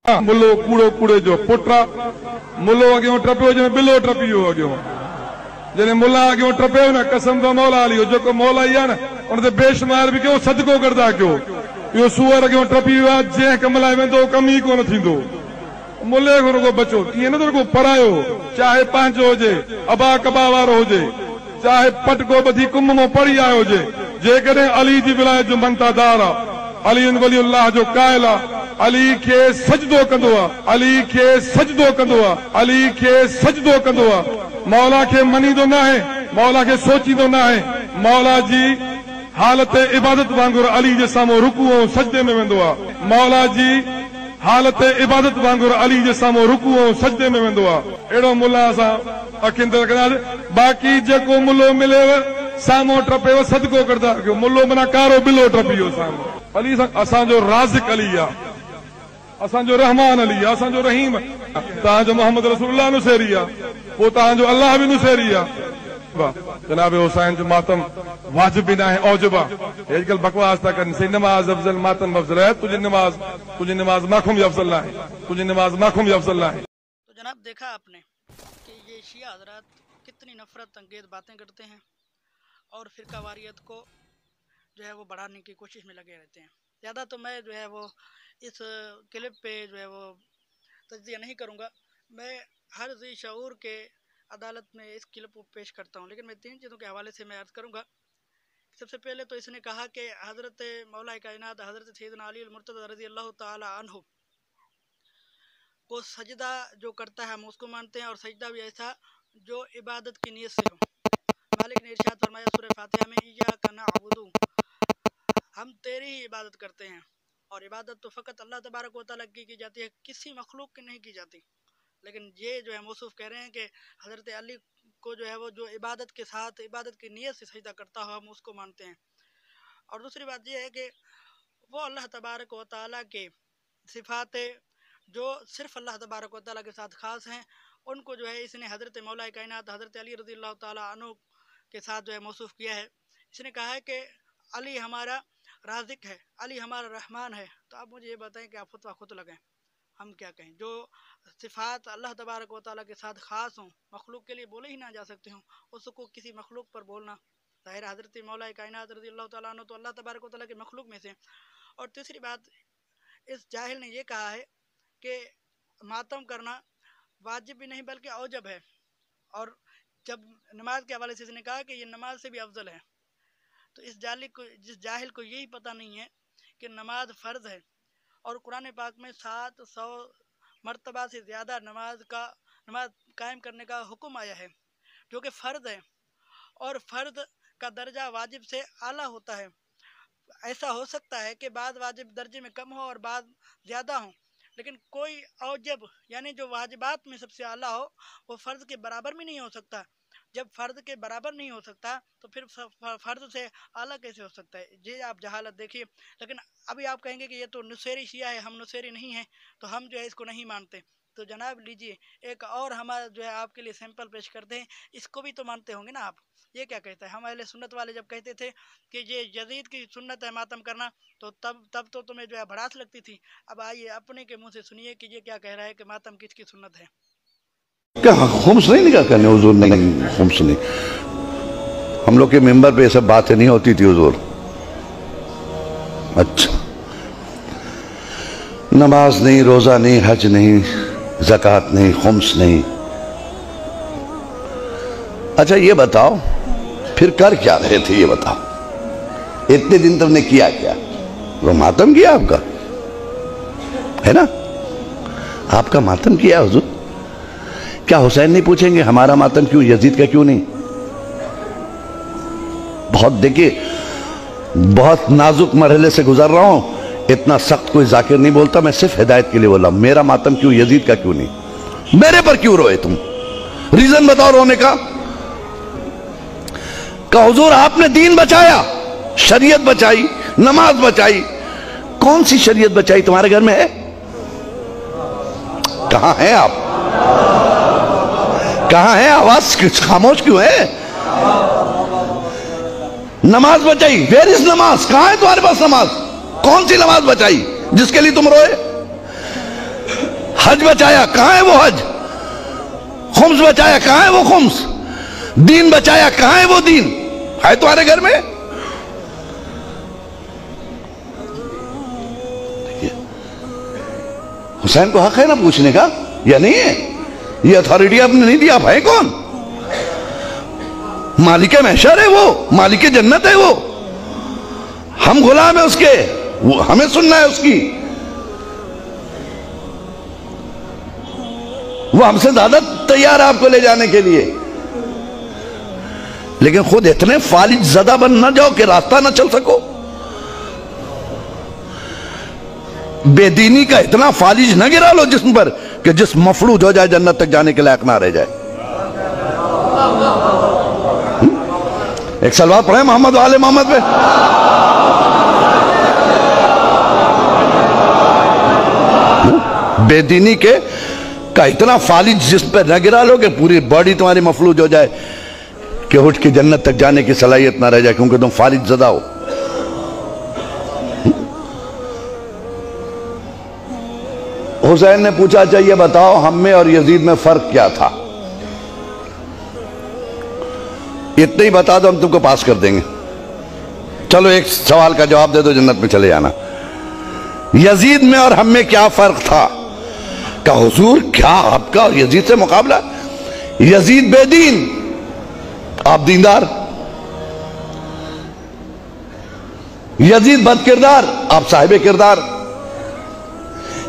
मुल्लो कूड़ो कूड़े जो पुटा मुल्लो अॻियों टपियो जंहिं बिलो टपी वियो अॻियों जॾहिं मुल्ला अॻियों टपियो न कसम त मौला हली जेको मौला ई आहे न उन ते बेशुमार बि कयो सदको करदा कयो इहो सूअर अॻियों टपी वियो आहे जंहिं कम लाइ वेंदो कम ई कोन थींदो मुल्ले खां रुगो बचो ईअं न त रुगो परायो चाहे पंहिंजो हुजे अबा कबा वारो हुजे चाहे पटको ॿधी कुंभ मां पढ़ी आयो हुजे जेकॾहिं अली जी विलायत जो मंतादार आहे अली वली अल्लाह जो कायल आहे अली खे सजदो कंदो आहे अली खे सजदो कंदो आहे अली खे सजदो कंदो आहे मौला खे मञींदो न आहे मौला खे सोचींदो न आहे मौला जी हालत इबादत वांगुरु अली जे साम्हूं रुकू ऐं सजदे में वेंदो आहे मौला जी हालत इबादत वांगुरु अली जे साम्हूं रुकू ऐं सजदे में वेंदो आहे अहिड़ो मुल्ला असां अखियुनि ते रखंदासीं बाक़ी जेको मुल्लो मिलेव साम्हूं टपेव सदको करदा कयो मुल्लो माना कारो बिलो टपी वियो साम्हूं अली असांजो राज़िक अली आहे असांजो रहमान अली आहे असांजो रहीम तव्हांजो मोहम्मद रसूलुल्लाह नुसेरी आहे पोइ तव्हांजो अल्लाह बि नुसेरी आहे जनाब हुसैन जो मातम वाजिब भी ना है औजब आजकल बकवास था करनी सही नमाज अफजल मातम अफजल है तुझे नमाज माखूम अफजल है तुझे नमाज माखूम अफजल है। तो जनाब देखा आपने कि ये शिया हजरात कितनी नफरत अंगेज बातें करते हैं और फिरका वारियत को जो है वो बढ़ाने की कोशिश में लगे रहते हैं। ज़्यादा तो मैं जो है वो इस क्लिप पे जो है वो तज्जिया नहीं करूँगा, मैं हर ज़ी शऊर के अदालत में इस क्लिप को पेश करता हूँ, लेकिन मैं तीन चीज़ों के हवाले से मैं अर्ज़ करूँगा। सबसे पहले तो इसने कहा कि हज़रत मौला कायनात हज़रत सैयदना अली मुर्तज़ा रज़ी अल्लाह ताला अन्हु को सजदा जो करता है हम उसको मानते हैं और सजदा भी ऐसा जो इबादत की नीयत से हो। मालिक ने इरशाद फरमाया सूरह फातिहा में इय्याका नअबुदु, हम तेरी ही इबादत करते हैं और इबादत तो फ़कत अल्लाह तबारक व तआला की जाती है, किसी मखलूक की नहीं की जाती। लेकिन ये जो है मौसूफ कह रहे हैं कि हज़रत अली को जो है वो जो इबादत के साथ इबादत की नीयत से सजदा करता हो हम उसको मानते हैं। और दूसरी बात ये है कि वो अल्लाह तबारक व तआला के सिफ़ात जो सिर्फ़ अल्लाह तबारक व तआला के साथ ख़ास हैं उनको जो है इसने हज़रत मौला कायनात हज़रत अली रज़ी अल्लाह ताला अन्हु के साथ जो है मौसूफ किया है। इसने कहा है कि अली हमारा राज़िक है, अली हमारा रहमान है। तो आप मुझे ये बताएं कि आप फतवा खुद लगाएं, हम क्या कहें। जो सिफ़ात अल्लाह तबारक व तआला के साथ ख़ास हों, मखलूक के लिए बोले ही ना जा सकते हों, उसको किसी मखलूक पर बोलना ज़ाहिर हज़रत मौला कायनात रज़ी अल्लाह ताला अन्हु तो अल्लाह तबारक व तआला के मखलूक में से। और तीसरी बात, इस जाहिल ने ये कहा है कि मातम करना वाजिब भी नहीं बल्कि औजब है, और जब नमाज के हवाले से इसने कहा कि ये नमाज से भी अफजल है। तो जिस जाहिल को यही पता नहीं है कि नमाज फ़र्ज़ है और कुरान पाक में 700 मरतबा से ज़्यादा नमाज कायम करने का हुक्म आया है जो कि फ़र्ज़ है, और फ़र्ज़ का दर्जा वाजिब से आला होता है। ऐसा हो सकता है कि बाद वाजिब दर्जे में कम हो और बाद ज़्यादा हो, लेकिन कोई औजब यानी जो वाजिबात में सबसे आला हो वो फ़र्ज़ के बराबर भी नहीं हो सकता। जब फ़र्ज़ के बराबर नहीं हो सकता तो फिर फ़र्ज़ से आला कैसे हो सकता है। ये आप जहालत देखिए। लेकिन अभी आप कहेंगे कि ये तो नुसेरी शिया है, हम नुसेरी नहीं हैं तो हम जो है इसको नहीं मानते। तो जनाब लीजिए एक और हमारा जो है आपके लिए सैंपल पेश करते हैं, इसको भी तो मानते होंगे ना आप। ये क्या कहता है, हम अहले सुन्नत वाले जब कहते थे कि ये यजीद की सुन्नत है मातम करना तो तब तो तुम्हें जो है भड़ास लगती थी। अब आइए अपने के मुँह से सुनिए कि ये क्या कह रहा है कि मातम किसकी सुन्नत है। क्या खुम्स नहीं निकाल करने हुजूर नहीं, खुम्स नहीं, हम लोग के मेंबर पे ये सब बातें नहीं होती थी हुजूर। अच्छा, नमाज नहीं, रोजा नहीं, हज नहीं, ज़कात नहीं, खुम्स नहीं। अच्छा ये बताओ फिर कर क्या रहे थे, ये बताओ इतने दिन तुमने किया क्या? वो मातम किया आपका है ना, आपका मातम किया हुजूर। क्या हुसैन नहीं पूछेंगे हमारा मातम क्यों, यजीद का क्यों नहीं? बहुत देखिए, बहुत नाजुक मरहले से गुजर रहा हूं, इतना सख्त कोई जाकिर नहीं बोलता, मैं सिर्फ हिदायत के लिए बोला। मेरा मातम क्यों, यजीद का क्यों नहीं? मेरे पर क्यों रोए तुम, रीजन बताओ रोने का। हुजूर आपने दीन बचाया, शरीयत बचाई, नमाज बचाई। कौन सी शरीयत बचाई तुम्हारे घर में है? कहां है आप, कहां है? आवाज खामोश क्यों है? नमाज बचाई, वेयर इज नमाज? कहां है तुम्हारे पास नमाज? कौन सी नमाज बचाई जिसके लिए तुम रोए? हज बचाया, कहां है वो हज? खुम्स बचाया, कहां है वो खुम्स? दीन बचाया, कहां है वो दीन? है तुम्हारे घर में? हुसैन को हक है ना पूछने का, या नहीं है? ये अथॉरिटी आपने नहीं दी, आप है कौन? मालिक महशर है वो, मालिक जन्नत है वो, हम गुलाम है उसके, वो हमें सुनना है उसकी। वो हमसे ज्यादा तैयार है आपको ले जाने के लिए, लेकिन खुद इतने फालिज ज़दा बन ना जाओ कि रास्ता ना चल सको। बेदीनी का इतना फालिज ना गिरा लो जिस्म पर कि जिस्म मफलूज हो जाए, जन्नत तक जाने के लायक ना रह जाए। एक सलवात पढ़े मोहम्मद वाले मोहम्मद पे। बेदीनी के का इतना फालिज जिस्म पे न गिरा लो कि पूरी बॉडी तुम्हारी मफलूज हो जाए कि उठ के जन्नत तक जाने की सलाहियत ना रह जाए, क्योंकि तुम फालिज ज़दा हो। हुसैन ने पूछा, चाहिए बताओ हम में और यजीद में फर्क क्या था? इतने ही बता दो, हम तुमको पास कर देंगे। चलो एक सवाल का जवाब दे दो, जन्नत में चले जाना। यजीद में और हम में क्या फर्क था? का हुजूर क्या आपका और यजीद से मुकाबला? यजीद बेदीन, आप दीनदार। यजीद बदकिरदार, आप साहिब किरदार।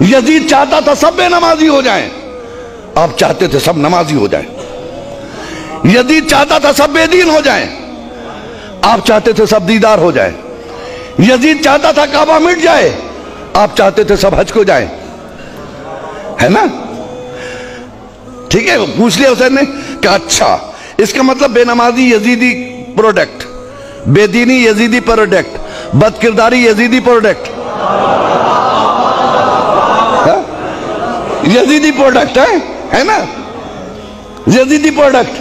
यजीद चाहता था सब बेनमाजी हो जाएं, आप चाहते थे सब नमाजी हो जाएं। यजीद चाहता था सब बेदीन हो जाएं, आप चाहते थे सब दीदार हो जाएं। यजीद चाहता था काबा मिट जाए, आप चाहते थे सब हज को जाएं, है ना? ठीक है, पूछ लिया हुसैन ने कि अच्छा, इसका मतलब बेनमाजी यजीदी प्रोडक्ट, बेदीनी यजीदी प्रोडक्ट, बदकिरदारी यजीदी प्रोडक्ट, यजीदी प्रोडक्ट है ना? यजीदी प्रोडक्ट,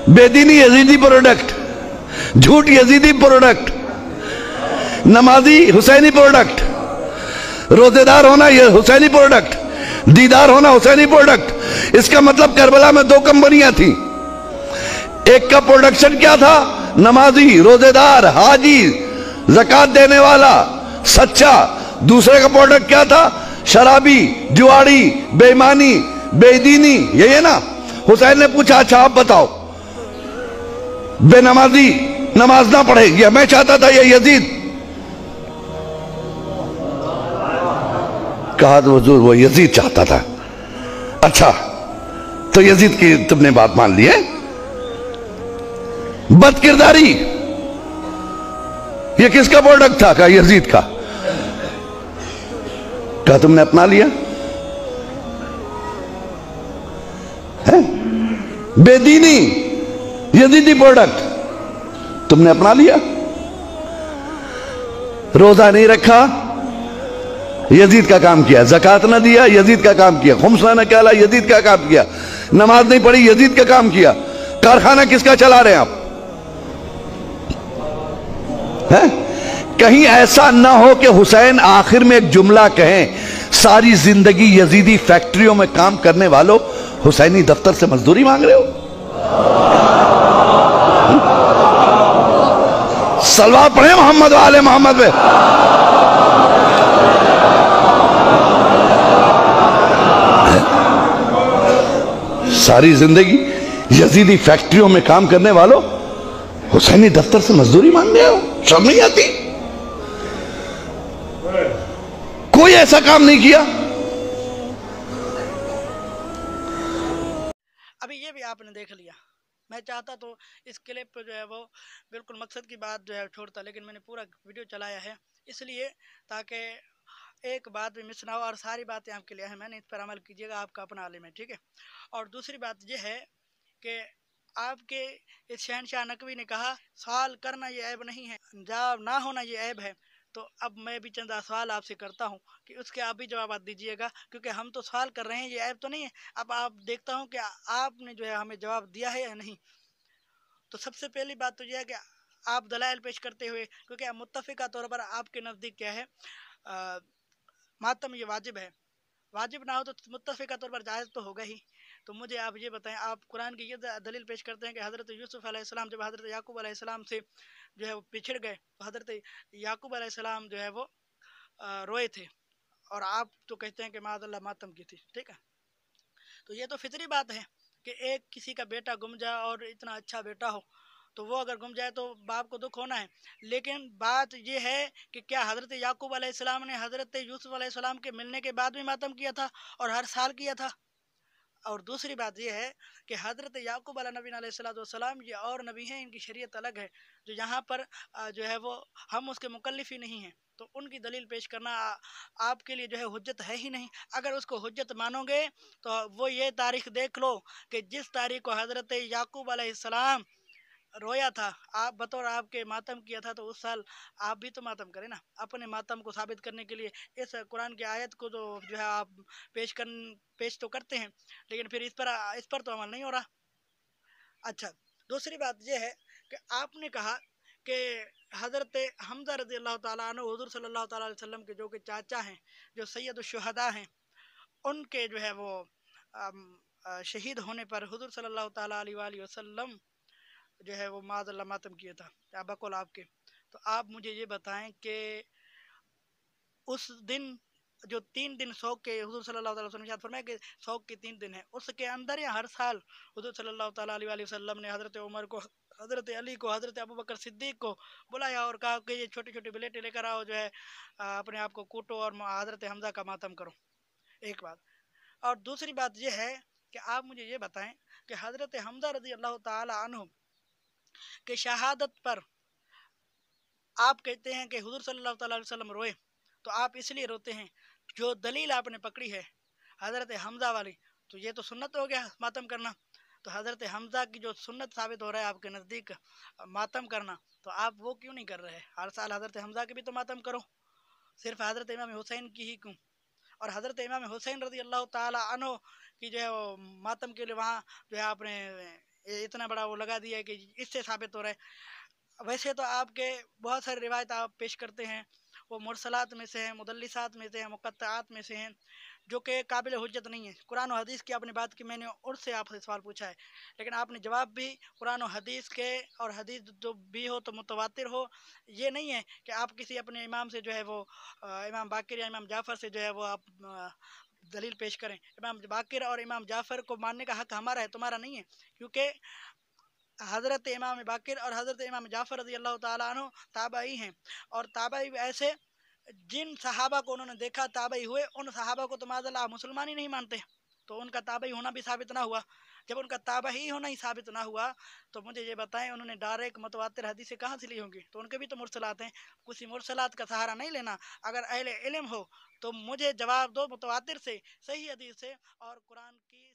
बेदीनी यजीदी प्रोडक्ट, झूठ यजीदी प्रोडक्ट, नमाजी हुसैनी प्रोडक्ट, रोजेदार होना ये हुसैनी प्रोडक्ट, दीदार होना हुसैनी प्रोडक्ट। इसका मतलब करबला में 2 कंपनियां थी, एक का प्रोडक्शन क्या था? नमाजी, रोजेदार, हाजी, ज़कात देने वाला, सच्चा। दूसरे का प्रोडक्ट क्या था? शराबी, जुआड़ी, बेईमानी, बेदीनी। यही है ना? हुसैन ने पूछा, अच्छा आप बताओ, बेनमाजी नमाज ना पढ़े, ये मैं चाहता था, ये यजीद? कहा तो हुजूर वो यजीद चाहता था। अच्छा, तो यजीद की तुमने बात मान ली है। बदकिरदारी ये किसका प्रोडक्ट था? कहा यजीद का। कहा तुमने अपना लिया है। बेदीनी यजीदी प्रोडक्ट तुमने अपना लिया। रोजा नहीं रखा, यजीद का काम किया। ज़कात ना दिया, यजीद का काम किया। खुम्स ना निकाला, यजीद का काम किया। नमाज नहीं पढ़ी, यजीद का काम किया। कारखाना किसका चला रहे हैं आप? है? कहीं ऐसा ना हो कि हुसैन आखिर में एक जुमला कहें, सारी जिंदगी यजीदी फैक्ट्रियों में काम करने वालों, हुसैनी दफ्तर से मजदूरी मांग रहे हो। सलवार पढ़े मोहम्मद वाले मोहम्मद पे। सारी जिंदगी यजीदी फैक्ट्रियों में काम करने वालों, हुसैनी दफ्तर से मजदूरी मांग रहे हो। शर्म नहीं आती? कोई ऐसा काम नहीं किया। अभी ये भी आपने देख लिया। मैं चाहता तो इस क्लिप पे जो है वो बिल्कुल मकसद की बात जो है छोड़ता, लेकिन मैंने पूरा वीडियो चलाया है इसलिए ताकि एक बात भी मिस ना हो और सारी बातें आपके लिए है। मैंने इस पर अमल कीजिएगा, आपका अपना आलिम है, ठीक है। और दूसरी बात यह है कि आपके इस शहनशाह नकवी ने कहा सवाल करना ये ऐब नहीं है, जवाब ना होना ये ऐब है। तो अब मैं भी चंद सवाल आपसे करता हूं कि उसके आप भी जवाब दीजिएगा, क्योंकि हम तो सवाल कर रहे हैं, ये ऐब तो नहीं है। अब आप देखता हूं कि आपने जो है हमें जवाब दिया है या नहीं। तो सबसे पहली बात तो यह है कि आप दलाइल पेश करते हुए, क्योंकि मुत्तफ़िका तौर पर आपके नज़दीक क्या है, मातम ये वाजिब है वाजिब ना हो तो मुत्तफ़िक़ा तौर पर जायज़ तो होगा ही। तो मुझे आप ये बताएं, आप कुरान की ये दलील पेश करते हैं कि हज़रत यूसुफ़ अलैहिस्सलाम जब हज़रत याकूब अलैहिस्सलाम से जो है वो पिछड़ गए तो हज़रत याकूब अलैहिस्सलाम जो है वो रोए थे, और आप तो कहते हैं कि माज़अल्लाह मातम की थी। ठीक है, तो ये तो फितरी बात है कि एक किसी का बेटा गुम जाए, और इतना अच्छा बेटा हो तो वो अगर गुम जाए तो बाप को दुख होना है। लेकिन बात ये है कि क्या हज़रत याकूब अलैहिस्सलाम ने हज़रत यूसुफ अलैहिस्सलाम के मिलने के बाद भी मातम किया था और हर साल किया था? और दूसरी बात यह है कि हज़रत याकूब अलैहिस्सलाम ये और नबी हैं, इनकी शरीयत अलग है, जो यहाँ पर जो है वो हम उसके मुकल्लिफ ही नहीं हैं, तो उनकी दलील पेश करना आपके लिए जो है हुज्जत है ही नहीं। अगर उसको हुज्जत मानोगे तो वो ये तारीख देख लो कि जिस तारीख को हज़रत याकूब अलैहिस्सलाम रोया था, आप बतौर आपके मातम किया था, तो उस साल आप भी तो मातम करें ना। अपने मातम को साबित करने के लिए इस कुरान की आयत को जो है आप पेश तो करते हैं, लेकिन फिर इस पर तो अमल नहीं हो रहा। अच्छा, दूसरी बात यह है कि आपने कहा कि हज़रत हमज़ा रज़ी अल्लाह ताला अन्हु हुज़ूर सल्लल्लाहु ताला अलैहि वसल्लम के जो कि चाचा हैं, जो सैयदुश शुहदा हैं, उनके जो है वो शहीद होने पर हुज़ूर सल्लल्लाहु ताला अलैहि वसल्लम जो है वो माज़अल्लाह मातम किया था, या बकौल आपके। तो आप मुझे ये बताएं कि उस दिन जो 3 दिन शौक के हुज़ूर सल्लल्लाहु अलैहि वसल्लम ने फरमाया कि शौक के 3 दिन हैं, उसके अंदर या हर साल हुज़ूर सल्लल्लाहु ताला अलैहि वसल्लम ने हज़रत उमर को, हज़रत अली को, हज़रत अबू बकर सिद्दीक को बुलाया और कहा कि ये छोटी छोटी ब्लेटें लेकर आओ, जो है अपने आप को कूटो और हज़रत हमज़ा का मातम करो। एक बात। और दूसरी बात यह है कि आप मुझे ये बताएं कि हज़रत हमज़ा रज़ी अल्लाह ताला अन्हु के शहादत पर आप कहते हैं कि हुज़ूर सल्लल्लाहु अलैहि वसल्लम रोए, तो आप इसलिए रोते हैं, जो दलील आपने पकड़ी है हज़रत हमज़ा वाली, तो ये तो सुन्नत हो गया मातम करना। तो हज़रत हमज़ा की जो सुन्नत साबित हो रहा है आपके नज़दीक मातम करना, तो आप वो क्यों नहीं कर रहे? हर साल हज़रत हमज़ा के भी तो मातम करो, सिर्फ हज़रत इमाम हुसैन की ही क्यों? और हज़रत इमाम हुसैन रज़ी अल्लाह ताला अन्हु की जो है वो मातम के लिए वहाँ जो है आपने इतना बड़ा वो लगा दिया है कि इससे साबित हो रहा है। वैसे तो आपके बहुत सारी रिवायत आप पेश करते हैं, वो मुरसलात में से हैं, मुदल्लिसात में से हैं, मुक़त्तआत में से हैं, जो कि काबिल हुज्जत नहीं है। कुरान और हदीस की आपने बात की, मैंने उससे आपसे सवाल पूछा है, लेकिन आपने जवाब भी कुरान और हदीस के, और हदीस जो भी हो तो मुतवातिर हो। ये नहीं है कि आप किसी अपने इमाम से जो है वो इमाम बाकिर या इमाम जाफ़र से जो है वो आप दलील पेश करें। इमाम बाकिर और इमाम जाफ़र को मानने का हक़ हमारा है, तुम्हारा नहीं है, क्योंकि हज़रत इमाम बाकिर और हज़रत इमाम जाफ़र रज़ी अल्लाह ताला अन्हु ताबई हैं, और ताबई ऐसे जिन सहाबा को उन्होंने देखा ताबई हुए, उन सहाबा को तो माज़अल्लाह मुसलमान ही नहीं मानते, तो उनका ताबई होना भी साबित ना हुआ। जब उनका ताबई होना ही साबित ना हुआ, तो मुझे ये बताएं उन्होंने डायरेक्ट मुतवातिर हदीसें कहाँ से ली होंगी? तो उनके भी तो मुरसलात हैं, किसी मुरसलात का सहारा नहीं लेना। अगर अहले इल्म हो तो मुझे जवाब दो मुतवातिर से, सही हदीस से और कुरान की